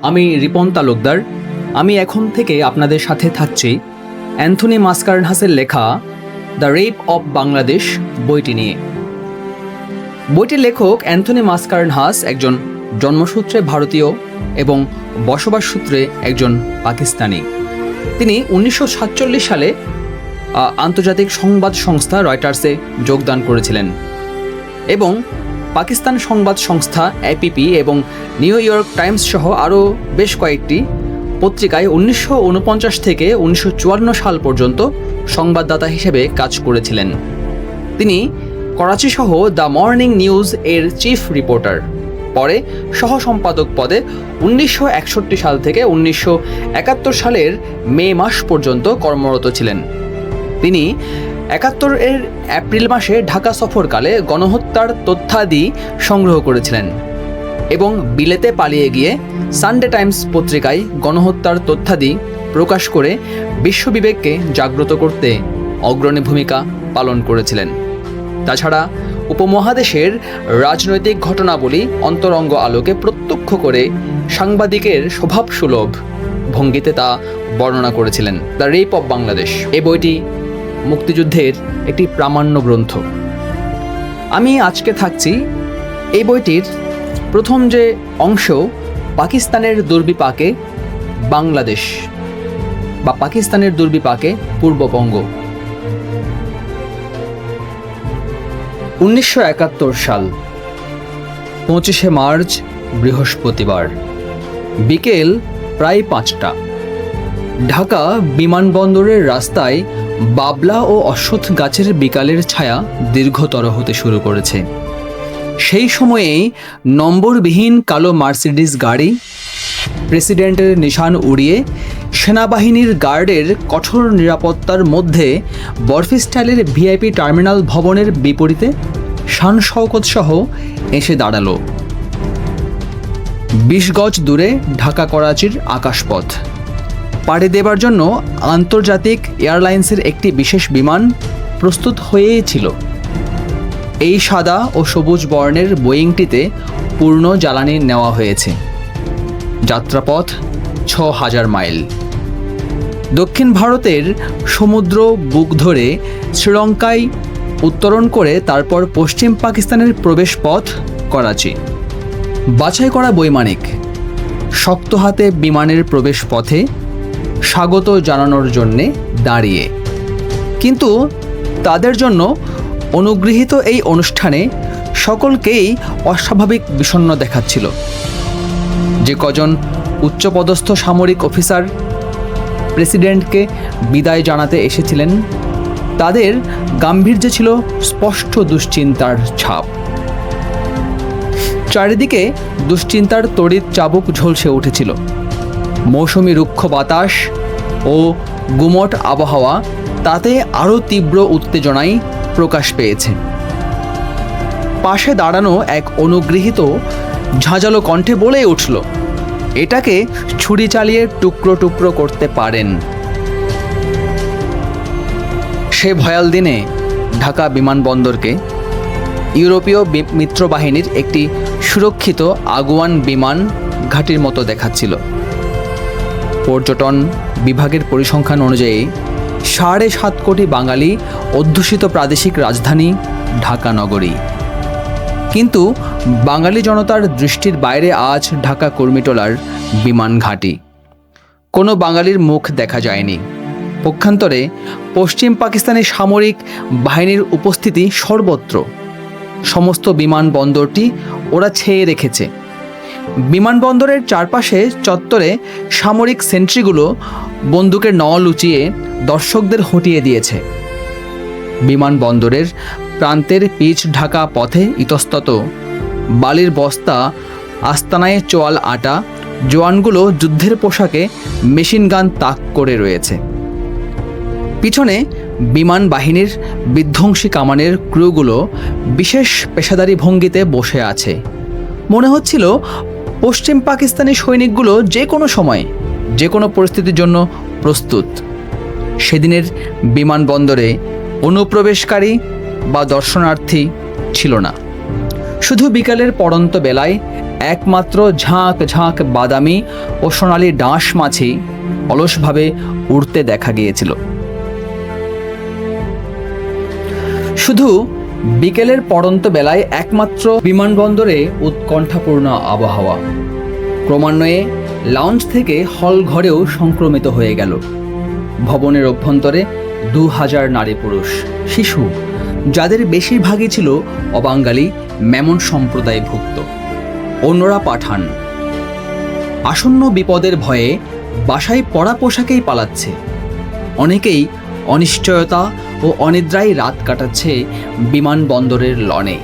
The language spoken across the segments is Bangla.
আমি রিপন তালুকদার। আমি এখন থেকে আপনাদের সাথে থাকছি অ্যান্থনি মাসকারেনহাসের লেখা দ্য রেপ অব বাংলাদেশ বইটি নিয়ে। বইটির লেখক অ্যান্থনি মাসকারেনহাস একজন জন্মসূত্রে ভারতীয় এবং বসবাস সূত্রে একজন পাকিস্তানি। তিনি 1947 সালে আন্তর্জাতিক সংবাদ সংস্থা রয়টার্সে যোগদান করেছিলেন এবং পাকিস্তান সংবাদ সংস্থা এপিপি এবং নিউ ইয়র্ক টাইমস সহ আরও বেশ কয়েকটি পত্রিকায় 1949 থেকে 1954 সাল পর্যন্ত সংবাদদাতা হিসেবে কাজ করেছিলেন। তিনি করাচি সহ দ্য মর্নিং নিউজ এর চিফ রিপোর্টার, পরে সহ সম্পাদক পদে 1961 সাল থেকে 1971 সালের মে মাস পর্যন্ত কর্মরত ছিলেন। তিনি 71-এর এপ্রিল মাসে ঢাকা সফরকালে গণহত্যার তথ্যাদি সংগ্রহ করেছিলেন এবং বিলেতে পালিয়ে গিয়ে সানডে টাইমস পত্রিকায় গণহত্যার তথ্যাদি প্রকাশ করে বিশ্ববিবেককে জাগ্রত করতে অগ্রণী ভূমিকা পালন করেছিলেন। তাছাড়া উপমহাদেশের রাজনৈতিক ঘটনাবলী অন্তরঙ্গ আলোকে প্রত্যক্ষ করে সাংবাদিকের স্বভাবসুলভ ভঙ্গিতে তা বর্ণনা করেছিলেন। দ্য রেপ অব বাংলাদেশ এই বইটি মুক্তিযুদ্ধের একটি প্রামাণ্য গ্রন্থ। আমি আজকে থাকছি এই বইটির প্রথম যে অংশ, পাকিস্তানের দুর্বিপাকে বাংলাদেশ বা পাকিস্তানের দুর্বিপাকে পূর্ববঙ্গ। 1971 সাল 25শে মার্চ বৃহস্পতিবার বিকেল প্রায় 5টা। ঢাকা বিমানবন্দরের রাস্তায় বাবলা ও অশ্বত্থ গাছের বিকালের ছায়া দীর্ঘতর হতে শুরু করেছে। সেই সময়েই নম্বরবিহীন কালো মার্সিডিজ গাড়ি প্রেসিডেন্টের নিশান উড়িয়ে সেনাবাহিনীর গার্ডের কঠোর নিরাপত্তার মধ্যে বরফি স্টাইলের ভিআইপি টার্মিনাল ভবনের বিপরীতে শান শওকত সহ এসে দাঁড়ালো। 20 গজ দূরে ঢাকা করাচির আকাশপথ পাড়ি দেবার জন্য আন্তর্জাতিক এয়ারলাইন্সের একটি বিশেষ বিমান প্রস্তুত হয়েই ছিল। এই সাদা ও সবুজ বর্ণের বোয়িংটিতে পূর্ণ জ্বালানি নেওয়া হয়েছে। যাত্রাপথ 6000 মাইল। দক্ষিণ ভারতের সমুদ্র বুক ধরে শ্রীলঙ্কায় উত্তরণ করে তারপর পশ্চিম পাকিস্তানের প্রবেশ পথ করাচি। বাছাই করা বৈমানিক শক্ত হাতে বিমানের প্রবেশ পথে স্বাগত জানানোর জন্যে দাঁড়িয়ে, কিন্তু তাদের জন্য অনুগৃহীত এই অনুষ্ঠানে সকলকেই অস্বাভাবিক বিষণ্ণ দেখাচ্ছিল। যে কজন উচ্চপদস্থ সামরিক অফিসার প্রেসিডেন্টকে বিদায় জানাতে এসেছিলেন তাদের গাম্ভীর্যে ছিল স্পষ্ট দুশ্চিন্তার ছাপ। চারিদিকে দুশ্চিন্তার তড়িৎ চাবুক ঝলসে উঠেছিল। মৌসুমি রুক্ষ বাতাস ও গুমট আবহাওয়া তাতে আরও তীব্র উত্তেজনায় প্রকাশ পেয়েছে। পাশে দাঁড়ানো এক অনুগৃহীত ঝাঁঝালো কণ্ঠে বলে উঠল, এটাকে ছুরি চালিয়ে টুকরো টুকরো করতে পারেন। সে ভয়াল দিনে ঢাকা বিমানবন্দরকে ইউরোপীয় মিত্রবাহিনীর একটি সুরক্ষিত আগুয়ান বিমান ঘাঁটির মতো দেখাচ্ছিল। পর্যটন বিভাগের পরিসংখ্যান অনুযায়ী 7.5 কোটি বাঙালি অধ্যুষিত প্রাদেশিক রাজধানী ঢাকা নগরী। কিন্তু বাঙালি জনতার দৃষ্টির বাইরে আজ ঢাকা কুর্মিটোলার বিমান ঘাঁটি। কোনো বাঙালির মুখ দেখা যায়নি। পক্ষান্তরে পশ্চিম পাকিস্তানি সামরিক বাহিনীর উপস্থিতি সর্বত্র। সমস্ত বিমানবন্দরটি ওরা ছেয়ে রেখেছে। বিমানবন্দরের চারপাশে চত্বরে সামরিক সেন্ট্রিগুলো বন্দুকের নল উঁচিয়ে দর্শকদের হটিয়ে দিয়েছে। বিমানবন্দরের প্রান্তের পিচ ঢাকা পথে ইতস্তত বালির বস্তা, আস্তানায় চোয়াল আটা, জওয়ানগুলো যুদ্ধের পোশাকে মেশিন গান তাক করে রয়েছে। পিছনে বিমান বাহিনীর বিধ্বংসী কামানের ক্রুগুলো বিশেষ পেশাদারি ভঙ্গিতে বসে আছে। মনে হচ্ছিল পশ্চিম পাকিস্তানি সৈনিকগুলো যে কোনো সময় যে কোনো পরিস্থিতির জন্য প্রস্তুত। সেদিনের বিমানবন্দরে অনুপ্রবেশকারী বা দর্শনার্থী ছিল না। শুধু বিকালের পড়ন্ত বেলায় একমাত্র ঝাঁক ঝাঁক বাদামি ও সোনালি ডাঁশ মাছি অলসভাবে উড়তে দেখা গিয়েছিল। শুধু বিকেলের পড়ন্ত বেলায় একমাত্র বিমানবন্দরে উৎকণ্ঠাপূর্ণ আবহাওয়া ক্রমান্বয়ে লাউঞ্জ থেকে হল ঘরেও সংক্রমিত হয়ে গেল। ভবনের অভ্যন্তরে 2000 নারী পুরুষ শিশু, যাদের বেশিরভাগই ছিল অবাঙালি মেমন সম্প্রদায়ভুক্ত, অন্যরা পাঠান। আসন্ন বিপদের ভয়ে বাসায় পরা পোশাকেই পালাচ্ছে। অনেকেই অনিশ্চয়তা ও অনিদ্রায় রাত কাটাচ্ছে বিমানবন্দরের লনে।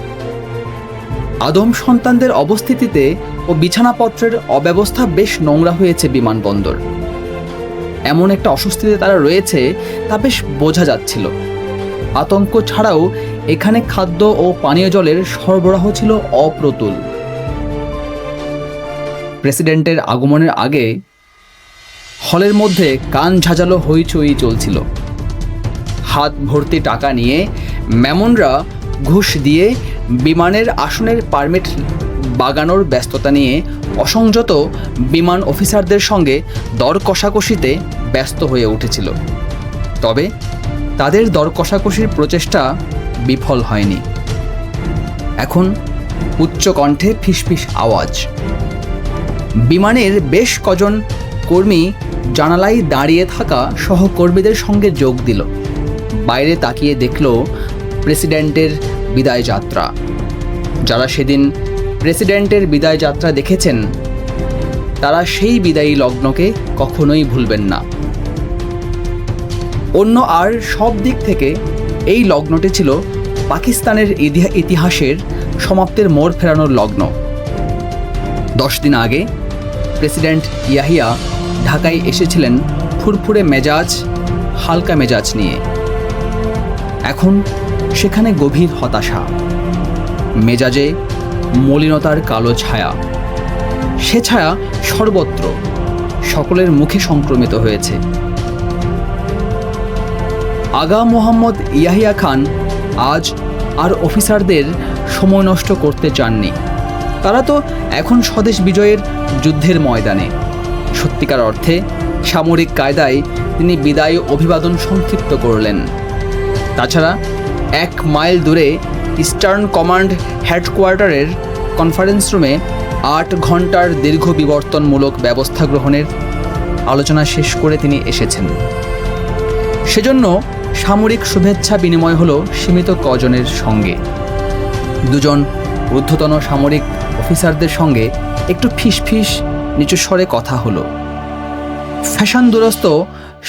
আদম সন্তানদের অবস্থিতিতে ও বিছানাপত্রের অব্যবস্থা বেশ নোংরা হয়েছে বিমানবন্দর। এমন একটা অস্বস্তিতে তারা রয়েছে তা বেশ বোঝা যাচ্ছিল। আতঙ্ক ছাড়াও এখানে খাদ্য ও পানীয় জলের সরবরাহ ছিল অপ্রতুল। প্রেসিডেন্টের আগমনের আগে হলের মধ্যে কান ঝাঁঝালো হইচই চলছিল। হাত ভর্তি টাকা নিয়ে মেমনরা ঘুষ দিয়ে বিমানের আসনের পারমিট বাগানোর ব্যস্ততা নিয়ে অসংযত বিমান অফিসারদের সঙ্গে দর কষাকষিতে ব্যস্ত হয়ে উঠেছিল। তবে তাদের দর কষাকষির প্রচেষ্টা বিফল হয়নি। এখন উচ্চ কণ্ঠে ফিসফিস আওয়াজ। বিমানের বেশ কজন কর্মী জানালায় দাঁড়িয়ে থাকা সহকর্মীদের সঙ্গে যোগ দিল। বাইরে তাকিয়ে দেখল প্রেসিডেন্টের বিদায় যাত্রা। যারা সেদিন প্রেসিডেন্টের বিদায় যাত্রা দেখেছেন তারা সেই বিদায়ী লগ্নকে কখনোই ভুলবেন না। অন্য আর সব দিক থেকে এই লগ্নটি ছিল পাকিস্তানের ইতিহাসের সমাপ্তির মোড় ফেরানোর লগ্ন। 10 দিন আগে প্রেসিডেন্ট ইয়াহিয়া ঢাকায় এসেছিলেন ফুরফুরে মেজাজ, হালকা মেজাজ নিয়ে। এখন সেখানে গভীর হতাশা, মেজাজে মলিনতার কালো ছায়া। সে ছায়া সর্বত্র, সকলের মুখে সংক্রমিত হয়েছে। আগা মোহাম্মদ ইয়াহিয়া খান আজ আর অফিসারদের সময় নষ্ট করতে চাননি। তারা তো এখন স্বদেশ বিজয়ের যুদ্ধের ময়দানে। সত্যিকার অর্থে সামরিক কায়দায় তিনি বিদায় অভিবাদন সংক্ষিপ্ত করলেন। তাছাড়া 1 মাইল দূরে ইস্টার্ন কমান্ড হেডকোয়ার্টারের কনফারেন্স রুমে 8 ঘন্টার দীর্ঘ বিবর্তনমূলক ব্যবস্থা গ্রহণের আলোচনা শেষ করে তিনি এসেছেন। সেজন্য সামরিক শুভেচ্ছা বিনিময় হলো সীমিত কজনের সঙ্গে। 2 ঊর্ধ্বতন সামরিক অফিসারদের সঙ্গে একটু ফিসফিস নিচু স্বরে কথা হলো। ফ্যাশন দুরস্ত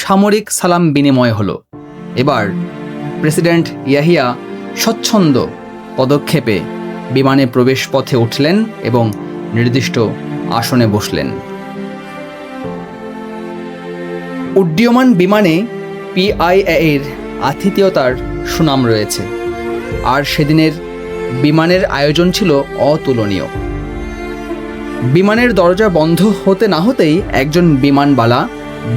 সামরিক সালাম বিনিময় হলো। এবার প্রেসিডেন্ট ইয়াহিয়া স্বচ্ছন্দ পদক্ষেপে বিমানে প্রবেশ পথে উঠলেন এবং নির্দিষ্ট আসনে বসলেন। উড্ডীয়মান বিমানে পিআইএ এর আতিথেয়তার সুনাম রয়েছে, আর সেদিনের বিমানের আয়োজন ছিল অতুলনীয়। বিমানের দরজা বন্ধ হতে না হতেই একজন বিমানবালা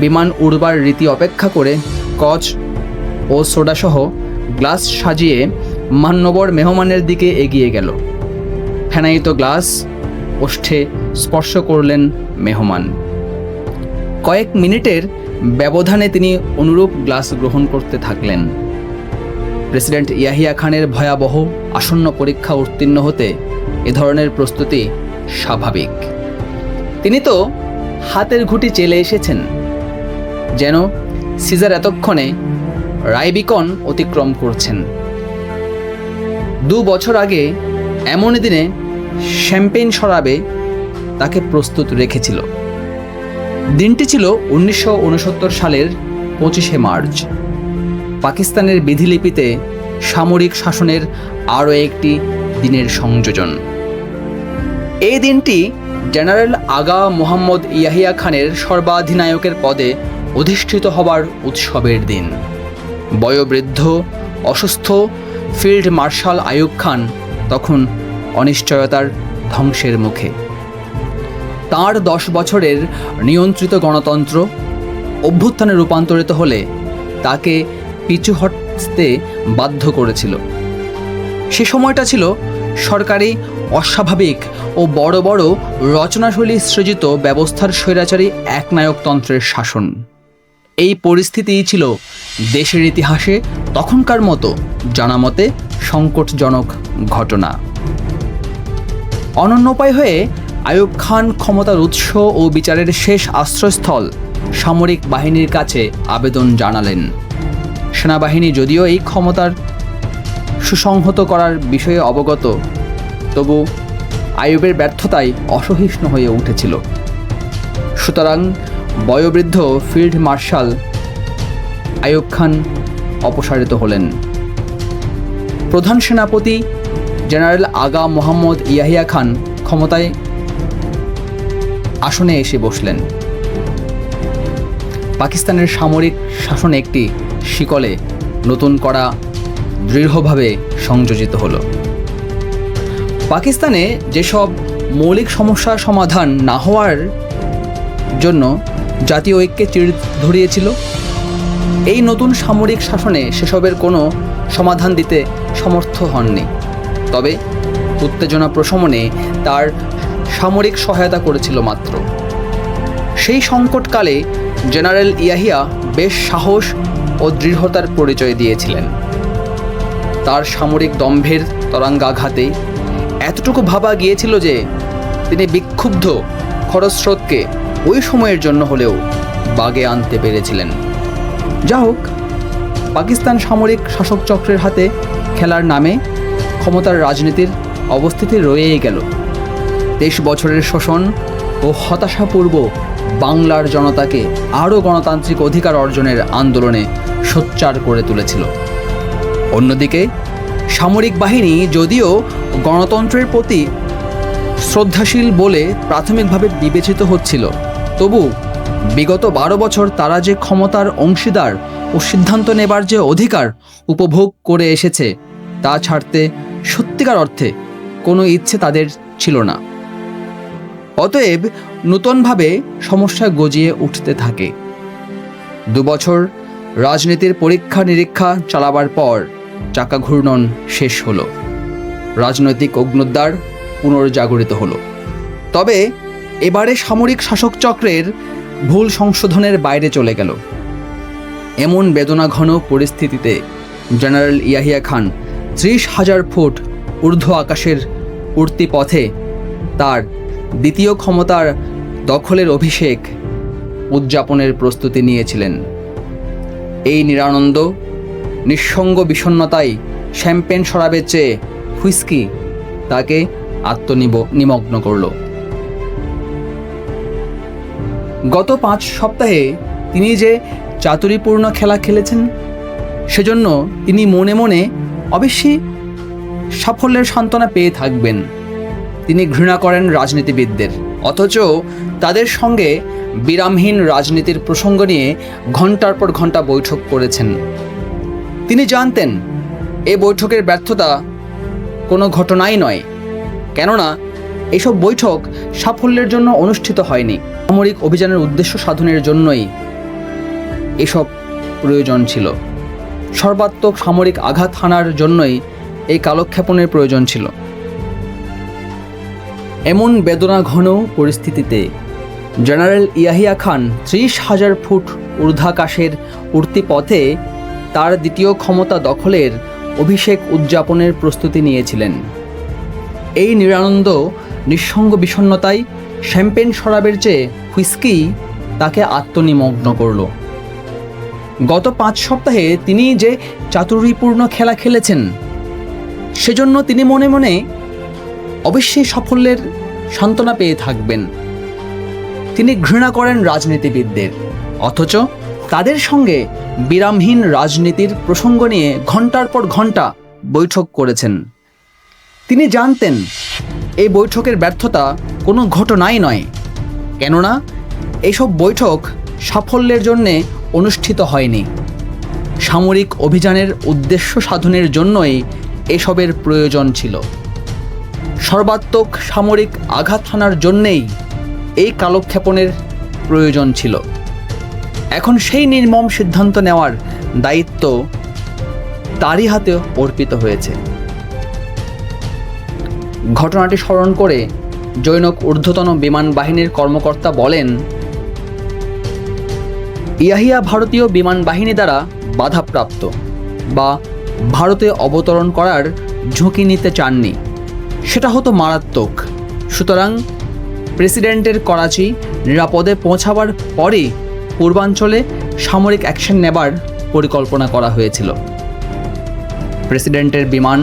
বিমান উড়বার রীতি অপেক্ষা করে কচ ও সোডাসহ গ্লাস সাজিয়ে মান্যবর মেহমানের দিকে এগিয়ে গেল। ফেনায়িত গ্লাস ওষ্ঠে স্পর্শ করলেন মেহমান। কয়েক মিনিটের ব্যবধানে তিনি অনুরূপ গ্লাস গ্রহণ করতে থাকলেন। প্রেসিডেন্ট ইয়াহিয়া খানের ভয়াবহ আসন্ন পরীক্ষা উত্তীর্ণ হতে এ ধরনের প্রস্তুতি স্বাভাবিক। তিনি তো হাতের ঘুঁটি চেলে এসেছেন, যেন সিজার এতক্ষণে রাইবিকন অতিক্রম করছেন। 2 বছর আগে এমনই দিনে শ্যাম্পেইন শরাবে তাকে প্রস্তুত রেখেছিল। দিনটি ছিল 1969 সালের 25শে মার্চ। পাকিস্তানের বিধিলিপিতে সামরিক শাসনের আরও একটি দিনের সংযোজন। এই দিনটি জেনারেল আগা মোহাম্মদ ইয়াহিয়া খানের সর্বাধিনায়কের পদে অধিষ্ঠিত হবার উৎসবের দিন। বয়োবৃদ্ধ অসুস্থ ফিল্ড মার্শাল আইয়ুব খান তখন অনিশ্চয়তার ধ্বংসের মুখে। তাঁর 10 বছরের নিয়ন্ত্রিত গণতন্ত্র অভ্যুত্থানে রূপান্তরিত হলে তাকে পিছু হটতে বাধ্য করেছিল। সে সময়টা ছিল সরকারি অস্বাভাবিক ও বড় বড় রচনাশৈলী সৃজিত ব্যবস্থার স্বৈরাচারী একনায়কতন্ত্রের শাসন। এই পরিস্থিতিই ছিল দেশের ইতিহাসে তখনকার মতো জানামতে সংকটজনক ঘটনা। অনন্যোপায় হয়ে আইয়ুব খান ক্ষমতার উৎস ও বিচারের শেষ আশ্রয়স্থল সামরিক বাহিনীর কাছে আবেদন জানালেন। সেনাবাহিনী যদিও এই ক্ষমতার সুসংহত করার বিষয়ে অবগত, তবু আইয়ুবের ব্যর্থতায় অসহিষ্ণু হয়ে উঠেছিল। সুতরাং বয়োবৃদ্ধ ফিল্ড মার্শাল আইয়ুব খান অপসারিত হলেন। প্রধান সেনাপতি জেনারেল আগা মোহাম্মদ ইয়াহিয়া খান ক্ষমতায় আসনে এসে বসলেন। পাকিস্তানের সামরিক শাসন একটি শিকলে নতুন করা দৃঢ়ভাবে সংযোজিত হলো। পাকিস্তানে যেসব মৌলিক সমস্যার সমাধান না হওয়ার জন্য জাতীয় ঐক্যে চিড় ধরিয়েছিল, এই নতুন সামরিক শাসনে সেসবের কোনো সমাধান দিতে সমর্থ হননি। তবে উত্তেজনা প্রশমনে তার সামরিক সহায়তা করেছিল মাত্র। সেই সংকটকালে জেনারেল ইয়াহিয়া বেশ সাহস ও দৃঢ়তার পরিচয় দিয়েছিলেন। তার সামরিক দম্ভের তরঙ্গাঘাতে এতটুকু ভাবা গিয়েছিল যে তিনি বিক্ষুব্ধ খরস্রোতকে ওই সময়ের জন্য হলেও বাগে আনতে পেরেছিলেন। যা হোক, পাকিস্তান সামরিক শাসক চক্রের হাতে খেলার নামে ক্ষমতার রাজনীতির অবস্থিতি রয়েই গেল। 23 বছরের শোষণ ও হতাশাপূর্ব বাংলার জনতাকে আরও গণতান্ত্রিক অধিকার অর্জনের আন্দোলনে সোচ্চার করে তুলেছিল। অন্যদিকে সামরিক বাহিনী যদিও গণতন্ত্রের প্রতি শ্রদ্ধাশীল বলে প্রাথমিকভাবে বিবেচিত হচ্ছিল, তবু বিগত 12 বছর তারা যে ক্ষমতার অংশীদার ও সিদ্ধান্ত নেবার যে অধিকার উপভোগ করে এসেছে, তা ছাড়তে সত্যিকার অর্থে কোনো ইচ্ছে তাদের ছিল না। অতএব নূতনভাবে সমস্যা গজিয়ে উঠতে থাকে। 2 বছর রাজনীতির পরীক্ষা নিরীক্ষা চালাবার পর চাকা ঘূর্ণন শেষ হলো। রাজনৈতিক অগ্ন্যুদ্বার পুনর্জাগরিত হলো। তবে এবারে সামরিক শাসক চক্রের ভুল সংশোধনের বাইরে চলে গেল। এমন বেদনাঘন পরিস্থিতিতে জেনারেল ইয়াহিয়া খান 30,000 ফুট ঊর্ধ্ব আকাশের উড়তি পথে তার দ্বিতীয় ক্ষমতার দখলের অভিষেক উদযাপনের প্রস্তুতি নিয়েছিলেন। এই নিরানন্দ নিঃসঙ্গ বিষণ্ণতায় শ্যাম্পেন শরাবের চেয়ে হুইস্কি তাকে নিমগ্ন করল। গত 5 সপ্তাহে তিনি যে চাতুরীপূর্ণ খেলা খেলেছেন, সেজন্য তিনি মনে মনে অবশ্যই সাফল্যের সান্ত্বনা পেয়ে থাকবেন। তিনি ঘৃণা করেন রাজনীতিবিদদের, অথচ তাদের সঙ্গে বিরামহীন রাজনীতির প্রসঙ্গ নিয়ে ঘন্টার পর ঘন্টা বৈঠক করেছেন। তিনি জানতেন এই বৈঠকের ব্যর্থতা কোনো ঘটনাই নয়, কেননা এসব বৈঠক সাফল্যের জন্য অনুষ্ঠিত হয়নি। সামরিক অভিযানের উদ্দেশ্য সাধনের জন্যই এসব প্রয়োজন ছিল। সর্বাত্মক সামরিক আঘাত হানার জন্যই এই কালক্ষেপণের প্রয়োজন ছিল। এমন বেদনাঘন পরিস্থিতিতে জেনারেল ইয়াহিয়া খান 30,000 ফুট ঊর্ধ্বাকাশের উড়তি পথে তার দ্বিতীয় ক্ষমতা দখলের অভিষেক উদযাপনের প্রস্তুতি নিয়েছিলেন। এই নিরানন্দ নিঃসঙ্গ বিষণ্ণতায় শ্যাম্পেন শরাবের চেয়ে হুইস্কি তাকে আত্মনিমগ্ন করল। গত 5 সপ্তাহে তিনি যে চাতুরীপূর্ণ খেলা খেলেছেন, সেজন্য তিনি মনে মনে অবশ্যই সাফল্যের সান্ত্বনা পেয়ে থাকবেন। তিনি ঘৃণা করেন রাজনীতিবিদদের, অথচ তাদের সঙ্গে বিরামহীন রাজনীতির প্রসঙ্গ নিয়ে ঘন্টার পর ঘন্টা বৈঠক করেছেন। তিনি জানতেন এই বৈঠকের ব্যর্থতা কোনো ঘটনাই নয়, কেননা এইসব বৈঠক সাফল্যের জন্যে অনুষ্ঠিত হয়নি। সামরিক অভিযানের উদ্দেশ্য সাধনের জন্যই এসবের প্রয়োজন ছিল। সর্বাত্মক সামরিক আঘাত হানার জন্যেই এই কালক্ষেপণের প্রয়োজন ছিল। এখন সেই নির্মম সিদ্ধান্ত নেওয়ার দায়িত্ব তারই হাতে অর্পিত হয়েছে। ঘটনাটি স্মরণ করে জৈনক ঊর্ধ্বতন বিমান বাহিনীর কর্মকর্তা বলেন, ইয়াহিয়া ভারতীয় বিমান বাহিনী দ্বারা বাধাপ্রাপ্ত বা ভারতে অবতরণ করার ঝুঁকি নিতে চাননি, সেটা হতো মারাত্মক। সুতরাং প্রেসিডেন্টের করাচি নিরাপদে পৌঁছাবার পরে পূর্বাঞ্চলে সামরিক অ্যাকশন নেবার পরিকল্পনা করা হয়েছিল। প্রেসিডেন্টের বিমান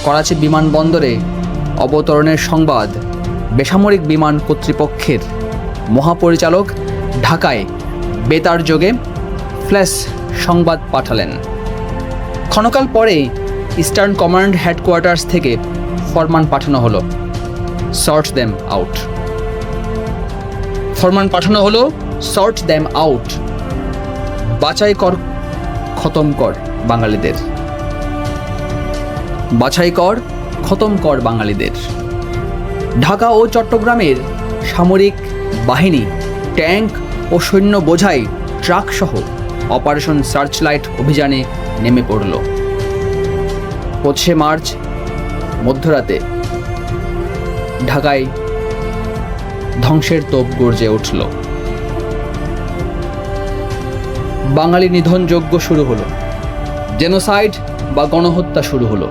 করাচি বিমানবন্দরে অবতরণের সংবাদ বেসামরিক বিমান কর্তৃপক্ষের মহাপরিচালক ঢাকায় বেতার যোগে ফ্ল্যাশ সংবাদ পাঠালেন। ক্ষণকাল পরে ইস্টার্ন কমান্ড হেডকোয়ার্টার্স থেকে ফরমান পাঠানো হলো, sort them out. Sort them out, বাছাই কর, খতম কর বাঙালিদের, বাছাই কর, খতম কর বাঙালিদের। ঢাকা ও চট্টগ্রামের সামরিক বাহিনী ট্যাঙ্ক ও সৈন্য বোঝাই ট্রাক সহ অপারেশন সার্চলাইট অভিযানে নেমে পড়ল। 25 মার্চ মধ্যরাতে ঢাকায় ধ্বংসের তোপ গর্জে উঠল। বাঙালি নিধনযজ্ঞ শুরু হলো, জেনোসাইড বা গণহত্যা শুরু হলো।